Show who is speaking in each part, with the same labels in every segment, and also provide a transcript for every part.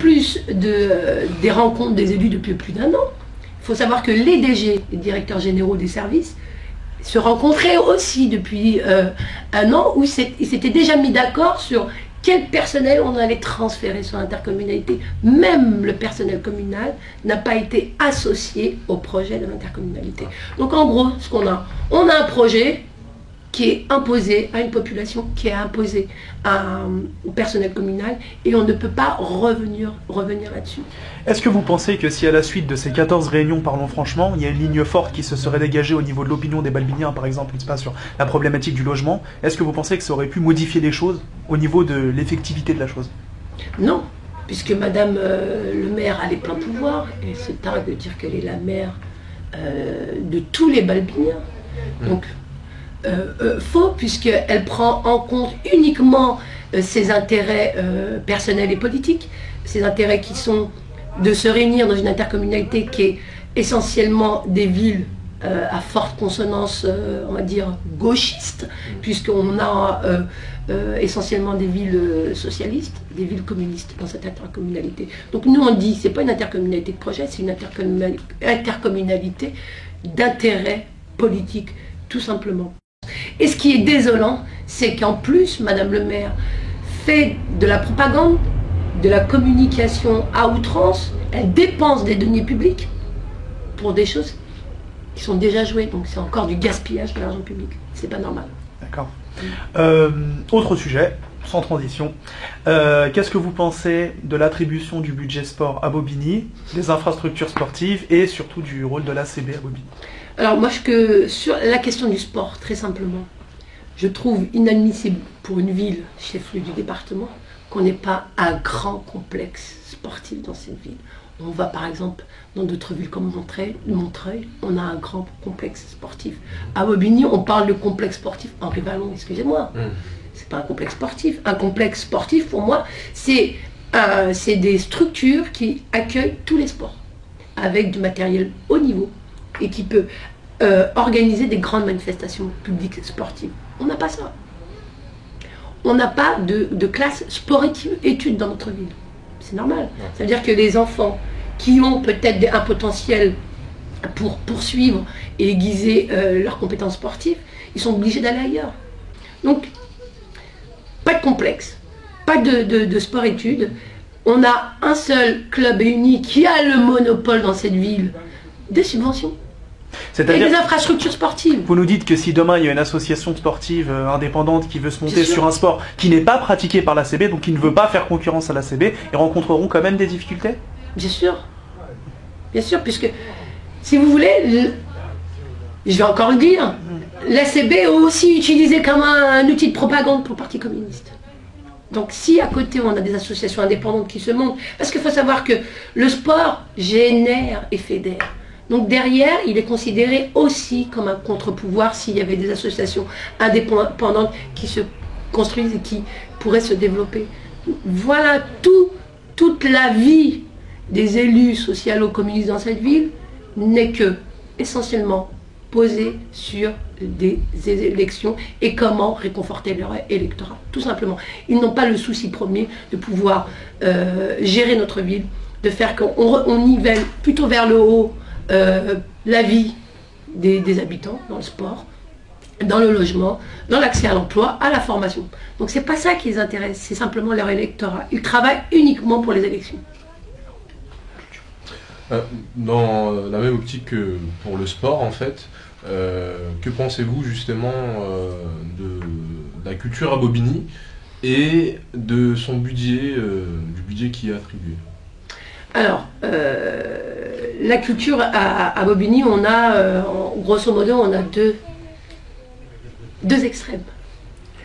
Speaker 1: plus des rencontres des élus depuis plus d'1 an, il faut savoir que les DG, les directeurs généraux des services, se rencontraient aussi depuis 1 an, où ils s'étaient déjà mis d'accord sur quel personnel on allait transférer sur l'intercommunalité. Même le personnel communal n'a pas été associé au projet de l'intercommunalité. Donc en gros, ce qu'on a, on a un projet qui est imposé à une population, qui est imposé au personnel communal, et on ne peut pas revenir là-dessus.
Speaker 2: Est-ce que vous pensez que si à la suite de ces 14 réunions, parlons franchement, il y a une ligne forte qui se serait dégagée au niveau de l'opinion des Balbiniens, par exemple, n'est-ce pas, sur la problématique du logement, est-ce que vous pensez que ça aurait pu modifier les choses au niveau de l'effectivité de la chose?
Speaker 1: Non, puisque Madame le maire a les pleins pouvoirs, et se targue de dire qu'elle est la maire de tous les Balbiniens. Donc, faux, puisqu'elle prend en compte uniquement ses intérêts personnels et politiques, ses intérêts qui sont de se réunir dans une intercommunalité qui est essentiellement des villes à forte consonance, on va dire, gauchiste, puisqu'on a essentiellement des villes socialistes, des villes communistes dans cette intercommunalité. Donc nous on dit, c'est pas une intercommunalité de projet, c'est une intercommunalité d'intérêt politique, tout simplement. Et ce qui est désolant, c'est qu'en plus, Madame le maire fait de la propagande, de la communication à outrance, elle dépense des deniers publics pour des choses qui sont déjà jouées, donc c'est encore du gaspillage de l'argent public, c'est pas normal.
Speaker 2: D'accord. Autre sujet, sans transition, qu'est-ce que vous pensez de l'attribution du budget sport à Bobigny, des infrastructures sportives et surtout du rôle de l'ACB à Bobigny?
Speaker 1: Alors moi, sur la question du sport, très simplement, je trouve inadmissible pour une ville, chef-lieu du département, qu'on n'ait pas un grand complexe sportif dans cette ville. On va par exemple dans d'autres villes comme Montreuil, on a un grand complexe sportif. À Bobigny, on parle de complexe sportif Henri Vallon, excusez-moi. C'est pas un complexe sportif. Un complexe sportif, pour moi, c'est des structures qui accueillent tous les sports, avec du matériel haut niveau, et qui peut organiser des grandes manifestations publiques sportives. On n'a pas ça. On n'a pas de classe sport-études dans notre ville. C'est normal. Ça veut dire que les enfants qui ont peut-être un potentiel pour poursuivre et aiguiser leurs compétences sportives, ils sont obligés d'aller ailleurs. Donc, pas de complexe, pas de sport-études. On a un seul club uni qui a le monopole dans cette ville des subventions. Et des infrastructures sportives.
Speaker 2: Vous nous dites que si demain il y a une association sportive indépendante qui veut se monter sur un sport qui n'est pas pratiqué par l'ACB, donc qui ne veut pas faire concurrence à l'ACB, ils rencontreront quand même des difficultés?
Speaker 1: Bien sûr. Bien sûr, puisque, si vous voulez, je vais encore le dire, l'ACB est aussi utilisée comme un outil de propagande pour le Parti communiste. Donc si à côté on a des associations indépendantes qui se montent, parce qu'il faut savoir que le sport génère et fédère. Donc derrière, il est considéré aussi comme un contre-pouvoir s'il y avait des associations indépendantes qui se construisent et qui pourraient se développer. Voilà toute la vie des élus socialo-communistes dans cette ville n'est que essentiellement posée sur des élections et comment réconforter leur électorat, tout simplement. Ils n'ont pas le souci premier de pouvoir gérer notre ville, de faire qu'on nivelle plutôt vers le haut la vie des habitants dans le sport, dans le logement, dans l'accès à l'emploi, à la formation. Donc c'est pas ça qui les intéresse, c'est simplement leur électorat. Ils travaillent uniquement pour les élections.
Speaker 3: Dans la même optique que pour le sport, en fait, que pensez-vous justement de la culture à Bobigny et de son budget, du budget qui est attribué?
Speaker 1: Alors, la culture à Bobigny, on a, grosso modo, on a deux extrêmes.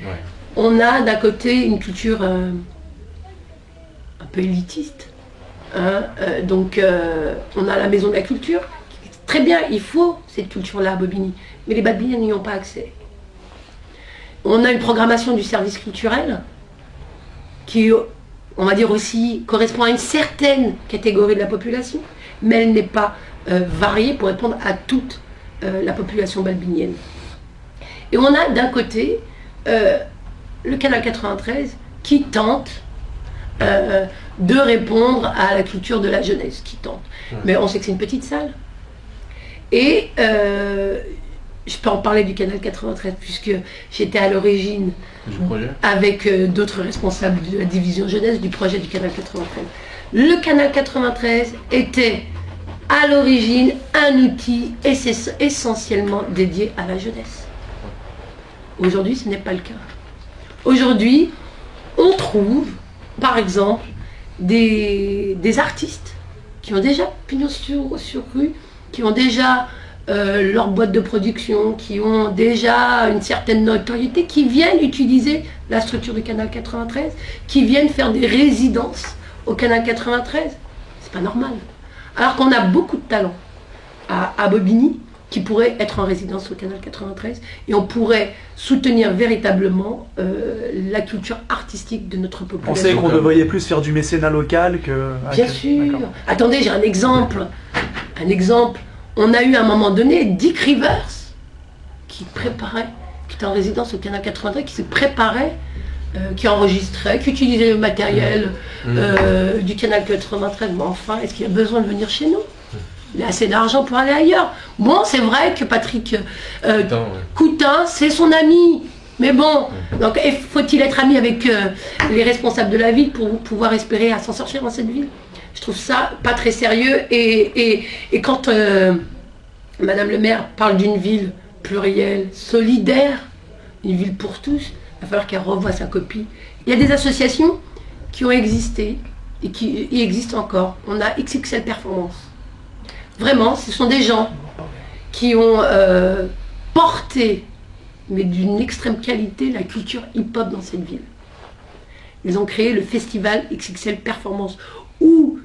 Speaker 1: Ouais. On a d'un côté une culture un peu élitiste. Hein, donc, on a la maison de la culture. Très bien, il faut cette culture-là à Bobigny. Mais les Balbiniens n'y ont pas accès. On a une programmation du service culturel qui, on va dire aussi, correspond à une certaine catégorie de la population, mais elle n'est pas variée pour répondre à toute la population balbinienne. Et on a d'un côté le canal 93 qui tente de répondre à la culture de la jeunesse qui tente.
Speaker 3: Ouais.
Speaker 1: Mais on sait que c'est une petite salle. Et je peux en parler du canal 93, puisque j'étais à l'origine
Speaker 3: Du projet.
Speaker 1: avec d'autres responsables de la division jeunesse du projet du canal 93. Le canal 93 était à l'origine un outil essentiellement dédié à la jeunesse. Aujourd'hui, ce n'est pas le cas. Aujourd'hui, on trouve, par exemple, des artistes qui ont déjà pignon sur rue, qui ont déjà leur boîte de production, qui ont déjà une certaine notoriété, qui viennent utiliser la structure du canal 93, qui viennent faire des résidences au canal 93. C'est pas normal. Alors qu'on a beaucoup de talents à Bobigny qui pourraient être en résidence au canal 93 et on pourrait soutenir véritablement la culture artistique de notre
Speaker 2: On
Speaker 1: population.
Speaker 2: sait qu'on devrait plus faire du mécénat local que...
Speaker 1: Bien sûr. Attendez, j'ai un exemple. Un exemple. On a eu à un moment donné Dick Rivers qui préparait, qui était en résidence au canal 93, qui se préparait, qui enregistrait, qui utilisait le matériel du canal 93. Mais enfin, est-ce qu'il a besoin de venir chez nous? Il a assez d'argent pour aller ailleurs. Bon, c'est vrai que Patrick Coutin, c'est son ami. Mais bon, donc faut-il être ami avec les responsables de la ville pour pouvoir espérer à s'en sortir dans cette ville? Je trouve ça pas très sérieux. Et quand Madame le maire parle d'une ville plurielle, solidaire, une ville pour tous, il va falloir qu'elle revoie sa copie. Il y a des associations qui ont existé et qui existent encore. On a XXL Performance. Vraiment, ce sont des gens qui ont porté, mais d'une extrême qualité, la culture hip-hop dans cette ville. Ils ont créé le festival XXL Performance, où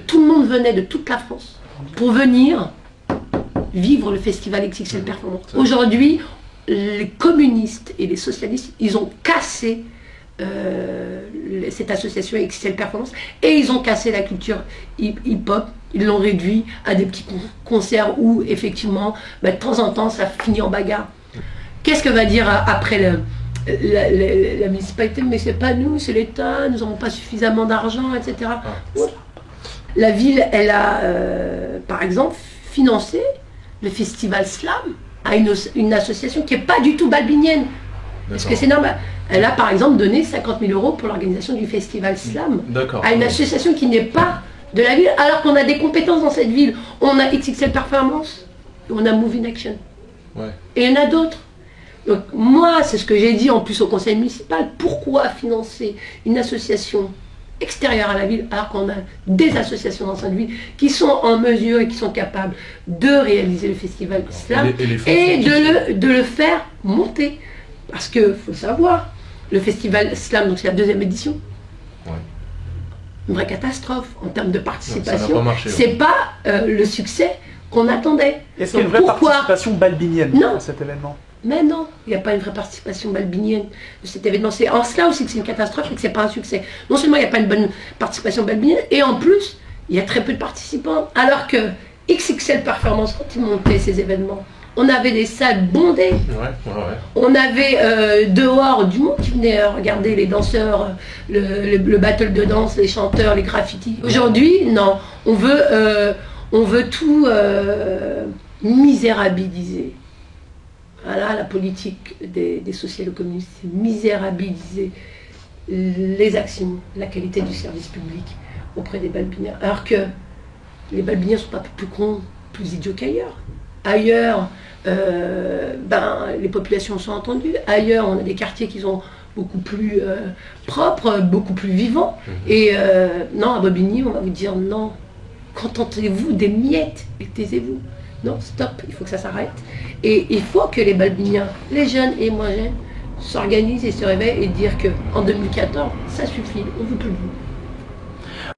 Speaker 1: tout le monde venait de toute la France pour venir vivre le festival XXL Performance. Aujourd'hui, les communistes et les socialistes, ils ont cassé cette association XXL Performance et ils ont cassé la culture hip-hop. Ils l'ont réduit à des petits concerts où, effectivement, de temps en temps, ça finit en bagarre. Qu'est-ce que va dire après la municipalité? Mais c'est pas nous, c'est l'État, nous n'avons pas suffisamment d'argent, etc. La ville, elle a, par exemple, financé le festival Slam à une association qui n'est pas du tout balbinienne. Parce que c'est normal. Elle a, par exemple, donné 50 000 € pour l'organisation du festival Slam à une association qui n'est pas de la ville, alors qu'on a des compétences dans cette ville. On a XXL Performance, on a Move in Action.
Speaker 3: Ouais.
Speaker 1: Et il y en a d'autres. Donc moi, c'est ce que j'ai dit en plus au conseil municipal. Pourquoi financer une association extérieure à la ville alors qu'on a des associations dans cette ville qui sont en mesure et qui sont capables de réaliser le festival Slam et de le faire monter. Parce que, faut savoir, le festival Slam, donc c'est la 2e édition, une vraie catastrophe en termes de participation. C'est pas le succès qu'on attendait.
Speaker 2: Est-ce qu'il y a une vraie participation balbinienne à cet événement?
Speaker 1: Mais non, il n'y a pas une vraie participation balbinienne de cet événement. C'est en cela aussi que c'est une catastrophe et que c'est pas un succès. Non seulement il n'y a pas une bonne participation balbinienne, et en plus, il y a très peu de participants. Alors que XXL Performance, quand ils montaient ces événements, on avait des salles bondées. On avait dehors du monde qui venait regarder les danseurs, le battle de danse, les chanteurs, les graffitis. Aujourd'hui, non. On veut tout misérabiliser. Voilà la politique des socialo-communistes, c'est misérabiliser les actions, la qualité du service public auprès des balbiniens. Alors que les balbiniens ne sont pas plus cons, plus idiots qu'ailleurs. Ailleurs, les populations sont entendues. Ailleurs, on a des quartiers qui sont beaucoup plus propres, beaucoup plus vivants. Et non, à Bobigny, on va vous dire non. Contentez-vous des miettes et taisez-vous. Non, stop, il faut que ça s'arrête. Et il faut que les balbiniens, les jeunes et moins jeunes, s'organisent et se réveillent et dire qu'en 2014, ça suffit, on ne veut plus de vous.